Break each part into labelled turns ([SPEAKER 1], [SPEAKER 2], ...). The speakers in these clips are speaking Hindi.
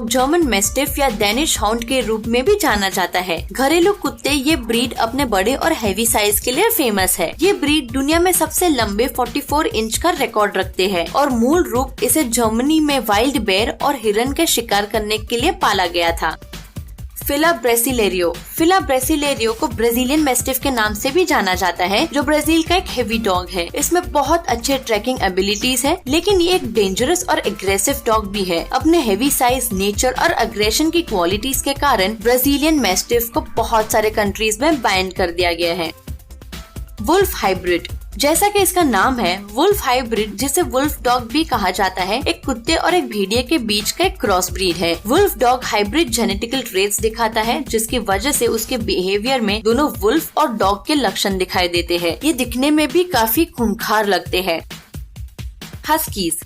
[SPEAKER 1] डॉग जर्मन मेस्टिफ या डेनिश हाउंड के रूप में भी जाना जाता है। घरेलू कुत्ते ये ब्रीड अपने बड़े और हैवी साइज के लिए फेमस है। ये ब्रीड दुनिया में सबसे लंबे 44 इंच का रिकॉर्ड रखते हैं और मूल रूप इसे जर्मनी में वाइल्ड बेर और हिरन के शिकार करने के लिए पाला गया था। फिला ब्रेसिलेरियो को ब्राजीलियन मेस्टिफ के नाम से भी जाना जाता है, जो ब्राजील का एक हेवी डॉग है। इसमें बहुत अच्छे ट्रैकिंग एबिलिटीज है, लेकिन ये एक डेंजरस और एग्रेसिव डॉग भी है। अपने हेवी साइज, नेचर और अग्रेशन की क्वालिटीज के कारण ब्राजीलियन मेस्टिफ को बहुत सारे कंट्रीज में बैन कर दिया गया है। वुल्फ हाइब्रिड, जैसा कि इसका नाम है, वुल्फ हाइब्रिड जिसे वुल्फ डॉग भी कहा जाता है, एक कुत्ते और एक भेड़िए के बीच का एक क्रॉस ब्रीड है। Wolf dog hybrid genetical traits दिखाता है, जिसकी वजह से उसके बिहेवियर में दोनों वुल्फ और डॉग के लक्षण दिखाई देते हैं। ये दिखने में भी काफी खूंखार लगते हैं। हस्कीज,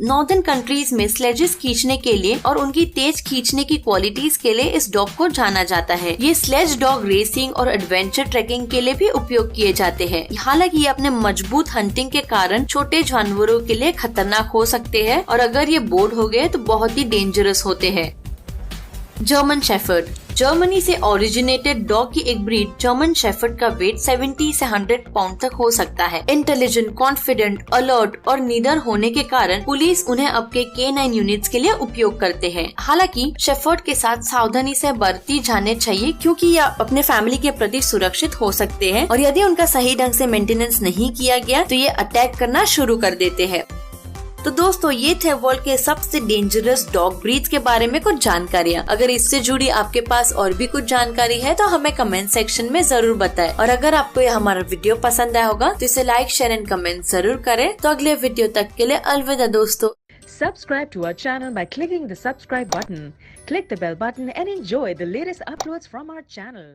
[SPEAKER 1] नॉर्दर्न कंट्रीज में स्लेजेस खींचने के लिए और उनकी तेज खींचने की क्वालिटीज के लिए इस डॉग को जाना जाता है। ये स्लेज डॉग रेसिंग और एडवेंचर ट्रैकिंग के लिए भी उपयोग किए जाते हैं। हालांकि ये अपने मजबूत हंटिंग के कारण छोटे जानवरों के लिए खतरनाक हो सकते हैं और अगर ये बोर्ड हो गए तो बहुत ही डेंजरस होते हैं। जर्मन शेफर्ड, जर्मनी से ओरिजिनेटेड डॉग की एक ब्रीड जर्मन शेफर्ड का वेट 70 से 100 पाउंड तक हो सकता है। इंटेलिजेंट, कॉन्फिडेंट, अलर्ट और निडर होने के कारण पुलिस उन्हें आपके K9 यूनिट्स के लिए उपयोग करते हैं। हालांकि शेफर्ड के साथ सावधानी से बरती जाने चाहिए, क्योंकि ये अपने फैमिली के प्रति सुरक्षित हो सकते हैं और यदि उनका सही ढंग से मेंटेनेंस नहीं किया गया तो ये अटैक करना शुरू कर देते हैं। तो दोस्तों, ये थे वर्ल्ड के सबसे डेंजरस डॉग ब्रीड्स के बारे में कुछ जानकारियाँ। अगर इससे जुड़ी आपके पास और भी कुछ जानकारी है तो हमें कमेंट सेक्शन में जरूर बताएं। और अगर आपको ये हमारा वीडियो पसंद आया होगा तो इसे लाइक, शेयर एंड कमेंट जरूर करें। तो अगले वीडियो तक के लिए अलविदा दोस्तों।
[SPEAKER 2] Subscribe to our channel by clicking the subscribe button. Click the bell button and enjoy the latest uploads from our channel.